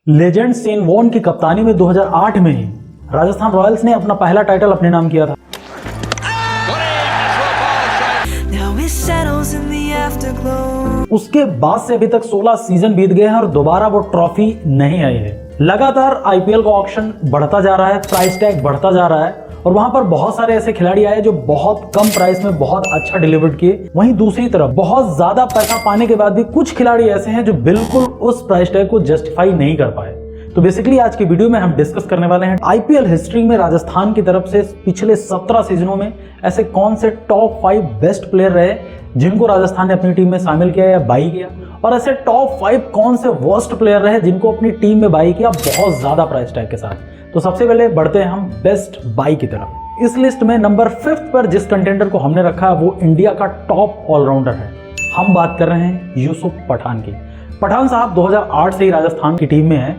Legend Shane Warne की कप्तानी में 2008 में ही राजस्थान रॉयल्स ने अपना पहला टाइटल अपने नाम किया था। उसके बाद से अभी तक 16 सीजन बीत गए हैं और दोबारा वो ट्रॉफी नहीं आई है। लगातार आईपीएल का ऑक्शन बढ़ता जा रहा है, प्राइस टैग बढ़ता जा रहा है और वहां पर बहुत सारे ऐसे खिलाड़ी आए जो बहुत कम प्राइस में बहुत अच्छा डिलीवर किए। वहीं दूसरी तरफ बहुत ज्यादा पैसा पाने के बाद भी कुछ खिलाड़ी ऐसे हैं जो बिल्कुल उस प्राइस टैग को जस्टिफाई नहीं कर पाए। तो बेसिकली आज की वीडियो में हम डिस्कस करने वाले हैं आईपीएल हिस्ट्री में राजस्थान की तरफ से पिछले 17 सीजनों में ऐसे कौन से टॉप 5 बेस्ट प्लेयर रहे जिनको राजस्थान ने अपनी टीम में शामिल किया या बाई किया, और ऐसे टॉप 5 कौन से वर्स्ट प्लेयर रहे जिनको अपनी टीम में बाई किया बहुत ज्यादा प्राइस टैग के साथ। तो सबसे पहले बढ़ते हैं हम बेस्ट बाई की तरफ। इस लिस्ट में नंबर 5 पर जिस कंटेंडर को हमने रखा वो इंडिया का टॉप ऑलराउंडर है। हम बात कर रहे हैं यूसुफ पठान की। पठान साहब 2008 से ही राजस्थान की टीम में हैं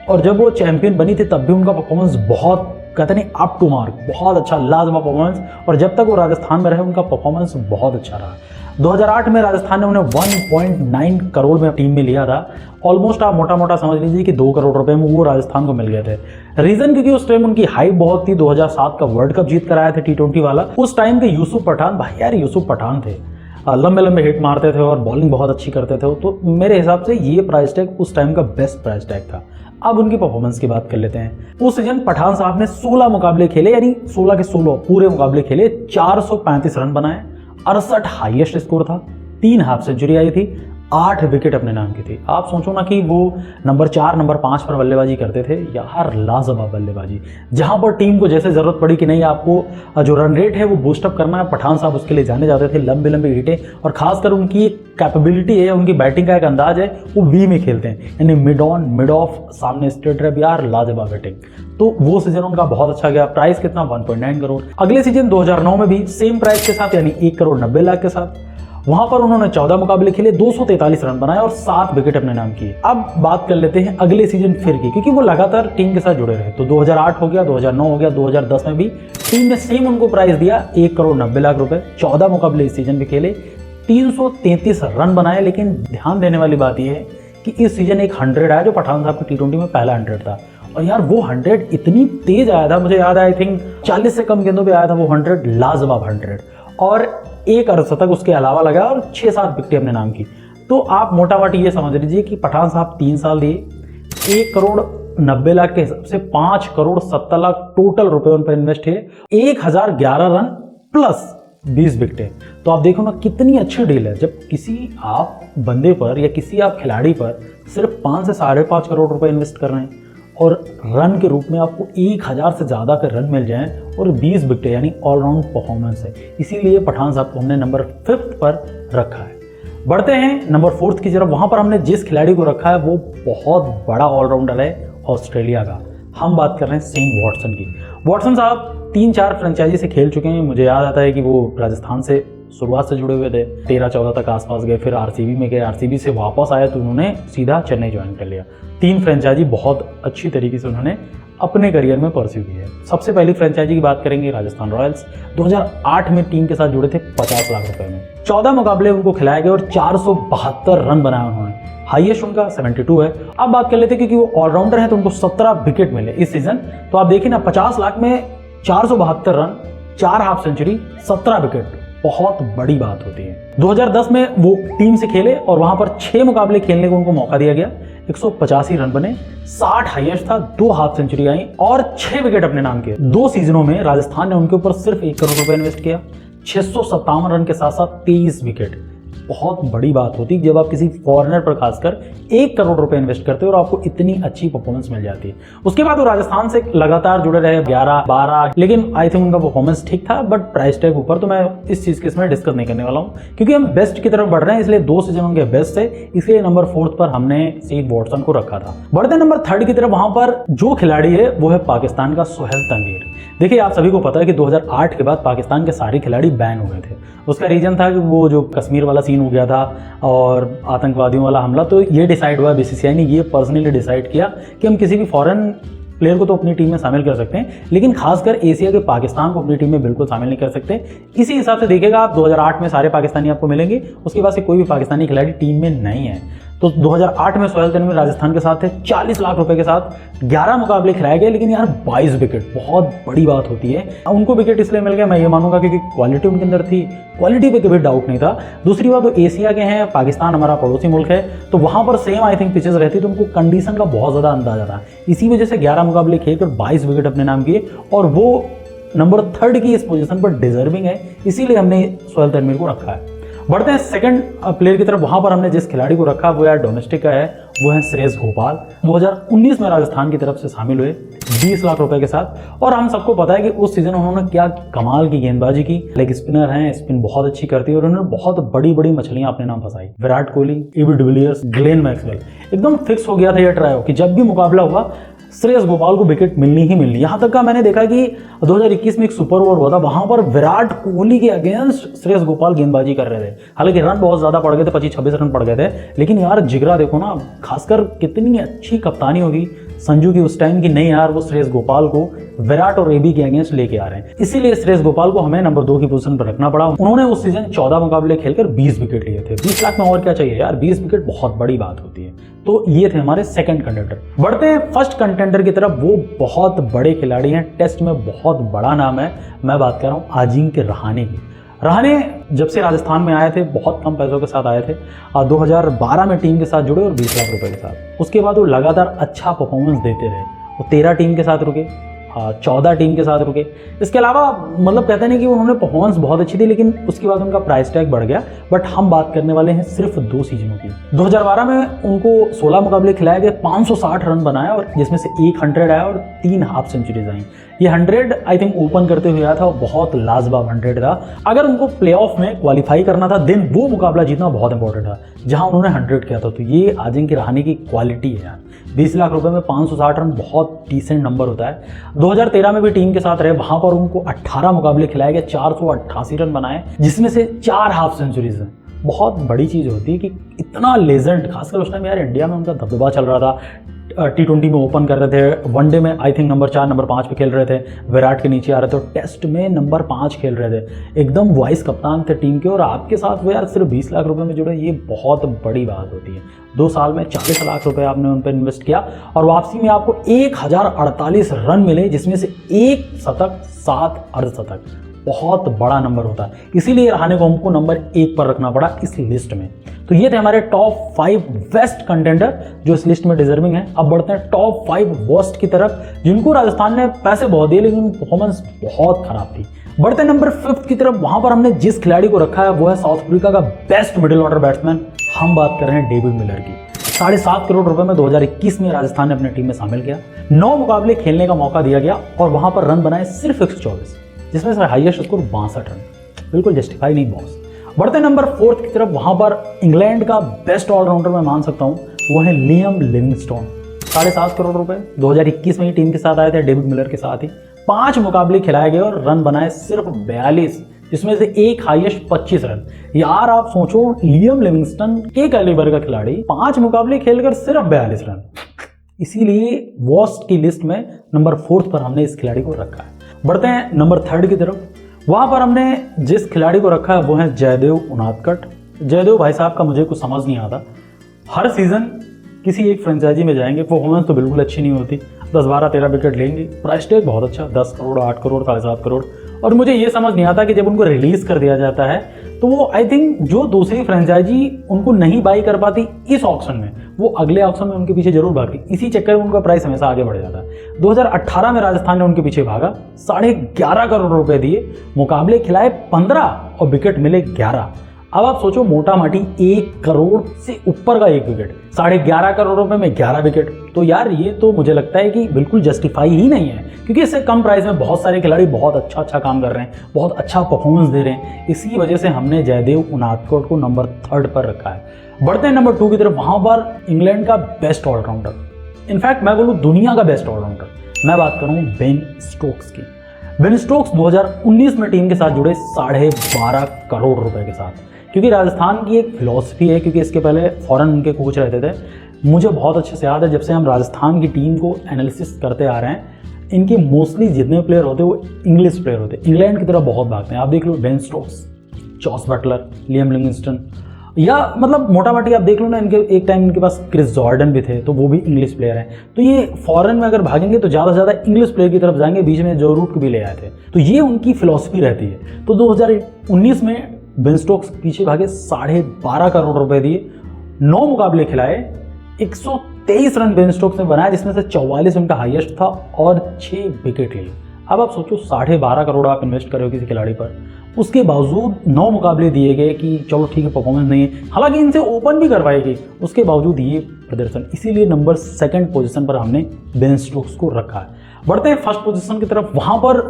और जब वो चैंपियन बनी थी तब भी उनका परफॉर्मेंस बहुत कहते नहीं अप टू मार्क, बहुत अच्छा लाजवाब परफॉर्मेंस, और जब तक वो राजस्थान में रहे उनका परफॉर्मेंस बहुत अच्छा रहा। 2008 में राजस्थान ने उन्हें 1.9 करोड़ में टीम में लिया था। ऑलमोस्ट आप मोटा मोटा समझ लीजिए कि 2 करोड़ रुपए में वो राजस्थान को मिल गए थे। रीजन क्योंकि उस टाइम उनकी हाइप बहुत थी। 2007 का वर्ल्ड कप जीत कर आए थे T20 वाला। उस टाइम के यूसुफ पठान, भाई यार यूसुफ पठान थे, लंबे लंबे हिट मारते थे और बॉलिंग बहुत अच्छी करते थे। तो मेरे हिसाब से ये प्राइस टैग उस टाइम का बेस्ट प्राइस टैग था। अब उनकी परफॉर्मेंस की बात कर लेते हैं। उस सीजन पठान साहब ने 16 मुकाबले खेले, यानी 16 के 16 पूरे मुकाबले खेले, 435 रन बनाए, 68 हाईएस्ट स्कोर था, 3 हाफ सेंचुरी आई थी, 8 विकेट अपने नाम की थी। आप सोचो ना कि वो नंबर 4 नंबर 5 पर बल्लेबाजी करते थे, यार लाजवाब बल्लेबाजी। जहां पर टीम को जैसे जरूरत पड़ी कि नहीं आपको जो रन रेट है वो बूस्टअप करना है, पठान साहब उसके लिए जाने जाते थे। लंबे लंबे हिटें, और खासकर उनकी एक कैपेबिलिटी है, उनकी बैटिंग का एक अंदाज है, वो वी में खेलते हैं, यानी मिड ऑन मिड ऑफ, सामने स्ट्रेट रैप, यार लाजवाब बैटिंग। तो वो सीजन उनका बहुत अच्छा गया। प्राइस कितना, 1.9 करोड़। अगले सीजन 2009 में भी सेम प्राइस के साथ, यानी 1 करोड़ 90 लाख के साथ, वहां पर उन्होंने 14 मुकाबले खेले, 243 रन बनाए और 7 विकेट अपने नाम किए। अब बात कर लेते हैं अगले सीजन फिर की, क्योंकि वो लगातार टीम के साथ जुड़े रहे। तो 2008 हो गया, 2009 हो गया, 2010 में भी टीम ने सेम उनको प्राइस दिया, 1 करोड़ 90 लाख रुपए। 14 मुकाबले इस सीजन भी खेले, 333 रन बनाए। लेकिन ध्यान देने वाली बात यह है कि इस सीजन एक 100 आया जो पठान साहब की T20 में पहला 100 था। और यार वो 100 इतनी तेज आया था, मुझे याद है आई थिंक 40 से कम गेंदों पे आया था वो 100, लाजवाब 100, और एक अर्धशतक उसके अलावा लगा और 6-7 विकेटें अपने नाम की। तो आप मोटा मोटी ये समझ लीजिए कि पठान साहब 3 साल दिए, 1 करोड़ 90 लाख के हिसाब से 5 करोड़ 70 लाख टोटल रुपए उन पर इन्वेस्ट है, 1011 रन प्लस 20 विकेटें। तो आप देखो ना कितनी अच्छी डील है जब किसी आप बंदे पर या किसी आप खिलाड़ी पर सिर्फ 5 से 5.5 करोड़ रुपए इन्वेस्ट कर रहे हैं और रन के रूप में आपको 1000 से ज़्यादा के रन मिल जाएं और 20 विकेट, यानी ऑलराउंड परफॉर्मेंस है। इसीलिए पठान साहब को हमने नंबर 5 पर रखा है। बढ़ते हैं नंबर 4 की तरफ। वहां पर हमने जिस खिलाड़ी को रखा है वो बहुत बड़ा ऑलराउंडर है ऑस्ट्रेलिया का। हम बात कर रहे हैं शेन वॉटसन की। वॉटसन साहब 3-4 फ्रेंचाइजी से खेल चुके हैं। मुझे याद आता है कि वो राजस्थान से शुरुआत से जुड़े हुए थे, 13-14 तक आसपास गए, फिर आरसीबी में गए, आरसीबी से वापस आए तो उन्होंने सीधा चेन्नई ज्वाइन कर लिया। 3 फ्रेंचाइजी बहुत अच्छी तरीके से उन्होंने अपने करियर में परस्यू की है। सबसे पहली फ्रेंचाइजी की बात करेंगे राजस्थान रॉयल्स। 2008 में टीम के साथ जुड़े थे 50 लाख रुपए में, 14 मुकाबले उनको खिलाए गए और 472 रन बनाए उन्होंने। हाईएस्ट उनका 72 है। अब बात कर लेते हैं, क्योंकि वो ऑलराउंडर है तो उनको 17 विकेट मिले इस सीजन। तो आप देखिए ना, 50 लाख में 472 रन, 4 हाफ सेंचुरी, 17 विकेट, बहुत बड़ी बात होती है। 2010 में वो टीम से खेले और वहां पर 6 मुकाबले खेलने को उनको मौका दिया गया, 185 रन बने, 60 हाईएस्ट था, 2 हाफ सेंचुरी आई और 6 विकेट अपने नाम के। 2 सीजनों में राजस्थान ने उनके ऊपर सिर्फ 1 करोड़ रुपए इन्वेस्ट किया, 657 रन के साथ साथ 23 विकेट। बहुत बड़ी बात होती है जब आप किसी फॉरेनर पर खासकर 1 करोड़ रुपए इन्वेस्ट करते हो और आपको इतनी अच्छी परफॉर्मेंस मिल जाती है। उसके बाद वो राजस्थान से लगातार जुड़े रहे 11-12, लेकिन आई थिंक उनका परफॉर्मेंस ठीक था, बट प्राइस टैग ऊपर। तो मैं इस चीज के इसमें डिस्कस नहीं करने वाला हूँ क्योंकि हम बेस्ट की तरफ बढ़ रहे हैं, इसलिए 2 सीजन उनके बेस्ट है, इसलिए नंबर 4 पर हमने शेन वॉटसन को रखा था। बढ़ते नंबर 3 की तरफ। वहां पर जो खिलाड़ी है वो है पाकिस्तान का सोहेल तनवीर। देखिए आप सभी को पता है कि 2008 के बाद पाकिस्तान के सारे खिलाड़ी बैन हो गए थे। उसका रीजन था कि वो जो कश्मीर वाला सीन हो गया था और आतंकवादियों वाला हमला। तो ये डिसाइड हुआ, बीसीसीआई ने ये पर्सनली डिसाइड किया कि हम किसी भी फॉरेन प्लेयर को तो अपनी टीम में शामिल कर सकते हैं, लेकिन खासकर एशिया के पाकिस्तान को अपनी टीम में बिल्कुल शामिल नहीं कर सकते। इसी हिसाब से देखिएगा आप 2008 में सारे पाकिस्तानी आपको मिलेंगे, उसके बाद से कोई भी पाकिस्तानी खिलाड़ी टीम में नहीं है। तो 2008 में सोहेल तनवीर राजस्थान के साथ थे, 40 लाख रुपए के साथ 11 मुकाबले खिलाए गए, लेकिन यार 22 विकेट बहुत बड़ी बात होती है। उनको विकेट इसलिए मिल गया, मैं ये मानूंगा क्योंकि क्वालिटी उनके अंदर थी, क्वालिटी पे कभी डाउट नहीं था। दूसरी बात, वो एशिया के हैं, पाकिस्तान हमारा पड़ोसी मुल्क है, तो वहां पर सेम आई थिंक पिचेस रहती, तो उनको कंडीशन का बहुत ज़्यादा अंदाजा था। इसी वजह से 11 मुकाबले खेलकर 22 विकेट अपने नाम किए, और वो नंबर 3 की इस पोजीशन पर डिजर्विंग है, इसीलिए हमने सोहेल तनवीर को रखा है। बढ़ते हैं सेकंड प्लेयर की तरफ। वहां पर हमने जिस खिलाड़ी को रखा वो यार डोमेस्टिक का है, वो है श्रेयस गोपाल। 2019 में राजस्थान की तरफ से शामिल हुए 20 लाख रुपए के साथ, और हम सबको पता है कि उस सीजन उन्होंने क्या कमाल की गेंदबाजी की। लेग स्पिनर हैं, स्पिन बहुत अच्छी करती है, और उन्होंने बहुत बड़ी बड़ी मछलियां अपने नाम फंसाई। Virat Kohli, AB de Villiers, Glenn Maxwell, एकदम फिक्स हो गया था यह ट्रायो कि जब भी मुकाबला हुआ श्रेयस गोपाल को विकेट मिलनी ही मिलनी। यहां तक का मैंने देखा कि 2021 में एक सुपर ओवर हुआ था, वहां पर विराट कोहली के अगेंस्ट श्रेयस गोपाल गेंदबाजी कर रहे थे। हालांकि रन बहुत ज्यादा पड़ गए थे, 25-26 रन पड़ गए थे, लेकिन यार जिगरा देखो ना, खासकर कितनी अच्छी कप्तानी होगी संजू की उस टाइम की। नहीं यार, वो श्रेयस गोपाल को विराट और एबी के अगेंस्ट लेके आ रहे हैं, इसीलिए श्रेयस गोपाल को हमें नंबर 2 की पोजीशन पर रखना पड़ा। उन्होंने उस सीजन 14 मुकाबले खेलकर 20 विकेट लिए थे। 20 लाख में और क्या चाहिए यार, 20 विकेट बहुत बड़ी बात होती है। तो ये थे हमारे सेकंड कंटेंडर। बढ़ते हैं फर्स्ट कंटेंडर की तरफ। वो बहुत बड़े खिलाड़ी हैं, टेस्ट में बहुत बड़ा नाम है, मैं बात कर रहा हूँ अजिंक्य रहाणे की। रहाणे जब से राजस्थान में आए थे बहुत कम पैसों के साथ आए थे, 2012 में टीम के साथ जुड़े और 20 लाख रुपए के साथ। उसके बाद वो लगातार अच्छा परफॉर्मेंस देते रहे। वो 13 टीम के साथ रुके, 14 टीम के साथ रुके। इसके अलावा मतलब कहते नहीं कि उन्होंने परफॉर्मेंस बहुत अच्छी थी, लेकिन उसके बाद उनका प्राइस टैग बढ़ गया। बट हम बात करने वाले हैं सिर्फ 2 सीजनों की। 2012 में उनको 16 मुकाबले खिलाए गए, 560 रन बनाया, और जिसमें से 100 आया और 3 हाफ सेंचुरीज आई। ये 100 आई थिंक ओपन करते हुए आया था, बहुत लाजवाब 100 था। अगर उनको प्लेऑफ में क्वालिफाई करना था, देन वो मुकाबला जीतना बहुत इंपॉर्टेंट था, जहां उन्होंने 100 किया था। तो ये अजिंक्य रहाणे की क्वालिटी है यार। 20 लाख रुपए में 560 रन बहुत डिसेंट नंबर होता है। 2013 में भी टीम के साथ रहे, वहां पर उनको 18 मुकाबले खिलाए गए, 488 रन बनाए, जिसमें से 4 हाफ सेंचुरीज हैं। बहुत बड़ी चीज होती है कि इतना लेजेंड, खासकर उस टाइम यार इंडिया में उनका दबदबा चल रहा था। T20 में ओपन कर रहे थे, वनडे में आई थिंक नंबर 4 नंबर 5 पे खेल रहे थे, विराट के नीचे आ रहे थे, और टेस्ट में नंबर 5 खेल रहे थे। एकदम वाइस कप्तान थे टीम के, और आपके साथ वो यार सिर्फ 20 लाख रुपए में जुड़े, ये बहुत बड़ी बात होती है। 2 साल में 40 लाख रुपए आपने उन पर इन्वेस्ट किया, और वापसी में आपको 1048 रन मिले, जिसमें से 1 शतक, 7 अर्धशतक। बहुत बड़ा नंबर होता है, इसीलिए रहाणे को हमको नंबर 1 पर रखना पड़ा इस लिस्ट में। तो ये थे हमारे टॉप 5 बेस्ट कंटेंडर जो इस लिस्ट में डिजर्विंग है। अब बढ़ते हैं टॉप 5 वर्स्ट की तरफ, जिनको राजस्थान ने पैसे बहुत दिए, लेकिन परफॉर्मेंस बहुत खराब थी। बढ़ते हैं नंबर 5 की तरफ। वहां पर हमने जिस खिलाड़ी को रखा है वो है साउथ अफ्रीका का बेस्ट मिडिल ऑर्डर बैट्समैन। हम बात कर रहे हैं डेविड मिलर की। 7.5 करोड़ रुपए में 2021 में राजस्थान ने अपनी टीम में शामिल किया। 9 मुकाबले खेलने का मौका दिया गया, और वहां पर रन बनाए सिर्फ 124, जिसमें से हाईएस्ट स्कोर 62 रन। बिल्कुल जस्टिफाई नहीं बॉस। बढ़ते नंबर 4 की तरफ। वहां पर इंग्लैंड का बेस्ट ऑलराउंडर मैं मान सकता हूं, वो है लियम लिविंगस्टोन। 7.5 करोड़ रुपए 2021 में ही टीम के साथ आए थे, डेविड मिलर के साथ ही। 5 मुकाबले खिलाए गए और रन बनाए सिर्फ 42, जिसमें से एक हाईएस्ट 25 रन। यार आप सोचो, लियम लिविंगस्टन के कैलिबर का खिलाड़ी 5 मुकाबले खेलकर सिर्फ 42 रन। इसीलिए वर्स्ट की लिस्ट में नंबर 4 पर हमने इस खिलाड़ी को रखा है। बढ़ते हैं नंबर 3 की तरफ। वहां पर हमने जिस खिलाड़ी को रखा है वो है जयदेव उनादकट। जयदेव भाई साहब का मुझे कुछ समझ नहीं आता। हर सीजन किसी एक फ्रेंचाइजी में जाएंगे, परफॉर्मेंस तो बिल्कुल अच्छी नहीं होती, 10, 12, 13 विकेट लेंगे, प्राइस टैग बहुत अच्छा, 10 करोड़, 8 करोड़, 7.5 करोड़। और मुझे ये समझ नहीं आता कि जब उनको रिलीज कर दिया जाता है तो वो आई थिंक जो दूसरी फ्रेंचाइजी उनको नहीं बाई कर पाती इस ऑक्शन में, वो अगले ऑक्शन में उनके पीछे जरूर भागती। इसी चक्कर में उनका प्राइस हमेशा आगे बढ़ जाता है। 2018 में राजस्थान ने उनके पीछे भागा, 11.5 करोड़ रुपए दिए, मुकाबले खिलाए 15 और विकेट मिले 11। अब आप सोचो, मोटा माटी 1 करोड़ से ऊपर का 1 विकेट, 11.5 करोड़ रुपए में 11 विकेट। तो यार ये तो मुझे लगता है कि बिल्कुल जस्टिफाई ही नहीं है, क्योंकि इससे कम प्राइस में बहुत सारे खिलाड़ी बहुत अच्छा काम कर रहे हैं, बहुत अच्छा परफॉर्मेंस दे रहे हैं। इसी वजह से हमने जयदेव उनादकट को नंबर 3 पर रखा है। बढ़ते हैं नंबर 2 की तरफ। वहां पर इंग्लैंड का बेस्ट ऑलराउंडर, इनफैक्ट मैं बोलूँ दुनिया का बेस्ट ऑलराउंडर, मैं बात करूँ बेन स्टोक्स की। बेन स्टोक्स 2019 में टीम के साथ जुड़े 12.5 करोड़ रुपए के साथ, क्योंकि राजस्थान की एक फिलॉसफी है, क्योंकि इसके पहले फॉरेन उनके कोच रहते थे। मुझे बहुत अच्छे से याद है, जब से हम राजस्थान की टीम को एनालिसिस करते आ रहे हैं, इनके मोस्टली जितने प्लेयर होते हैं वो इंग्लिश प्लेयर होते हैं, इंग्लैंड की तरफ बहुत भागते हैं। आप देख लो Ben Stokes, Jos Buttler, Liam Livingstone, या मतलब मोटा माटी आप देख लो ना, इनके एक टाइम इनके पास क्रिस जॉर्डन भी थे, तो वो भी इंग्लिश प्लेयर हैं। तो ये फॉरेन में अगर भागेंगे तो ज़्यादा से ज़्यादा इंग्लिश प्लेयर की तरफ जाएंगे, बीच में जो रूट भी ले आए थे। तो ये उनकी फिलॉसफी रहती है। तो 2019 में बेन स्टोक्स पीछे भागे 12.5 करोड़ रुपए दिए, 9 मुकाबले खिलाए, 123 रन बेन स्टोक्स ने बनाया, जिसमें से 44 उनका हाईएस्ट था और 6 विकेट लिए। अब आप सोचो 12.5 करोड़ आप इन्वेस्ट कर रहे हो किसी खिलाड़ी पर, उसके बावजूद 9 मुकाबले दिए गए कि चलो ठीक है परफॉर्मेंस नहीं है, हालांकि इनसे ओपन भी करवाएगी, उसके बावजूद ये प्रदर्शन। इसीलिए नंबर 2 पोजीशन पर हमने बेन स्टोक्स को रखा है। बढ़ते हैं 1st पोजीशन की तरफ। वहां पर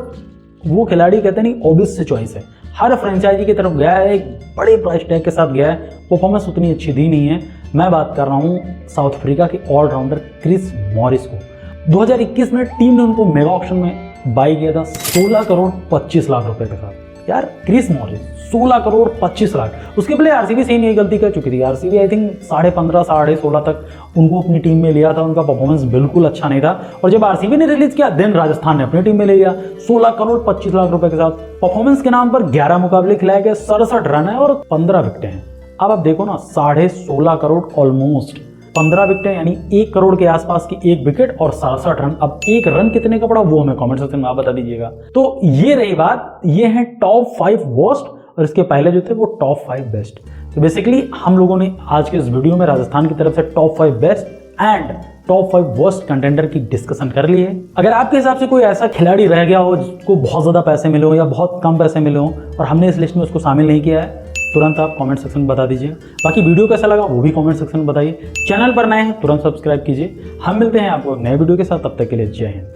वो खिलाड़ी कहते नहीं ऑब्वियस से चॉइस है, हर फ्रेंचाइजी की तरफ गया है, एक बड़े प्राइस टैग के साथ गया है, परफॉर्मेंस उतनी अच्छी दी नहीं है। मैं बात कर रहा हूँ साउथ अफ्रीका के ऑलराउंडर क्रिस मॉरिस को। 2021 में टीम ने उनको मेगा ऑक्शन में बाई किया था 16 करोड़ 25 लाख रुपए के साथ। यार क्रिस मॉरिस 16 करोड़ 25 लाख, उसके पहले आरसीबी सेम यही गलती कर चुकी थी। आरसीबी आई थिंक 15.5 16.5 तक उनको अपनी टीम में लिया था, उनका परफॉर्मेंस बिल्कुल अच्छा नहीं था, और जब आरसीबी ने रिलीज किया देन राजस्थान ने अपनी टीम में ले लिया 16 करोड़ 25 लाख रुपए के साथ। परफॉर्मेंस के नाम पर 11 मुकाबले खिलाए गए, 67 रन है और 15 विकेटें हैं। अब आप देखो ना 16.5 करोड़ ऑलमोस्ट 15 विकेटें, यानी 1 करोड़ के आसपास की 1 विकेट और 67 रन। अब 1 रन कितने का पड़ा वो हमें कमेंट सेक्शन में आप बता दीजिएगा। तो ये रही बात, ये है टॉप 5 वर्स्ट, और इसके पहले जो थे वो टॉप 5 बेस्ट। तो बेसिकली हम लोगों ने आज के इस वीडियो में राजस्थान की तरफ से top 5 best and top 5 worst contender की डिस्कशन कर ली है। अगर आपके हिसाब से कोई ऐसा खिलाड़ी रह गया हो जिसको बहुत ज्यादा पैसे मिले हो या बहुत कम पैसे मिले हो और हमने इस लिस्ट में उसको शामिल नहीं किया है, तुरंत आप कमेंट सेक्शन में बता दीजिए। बाकी वीडियो कैसा लगा वो भी कमेंट सेक्शन में बताइए। चैनल पर नए हैं तुरंत सब्सक्राइब कीजिए। हम मिलते हैं आपको नए वीडियो के साथ, तब तक के लिए जय हिंद।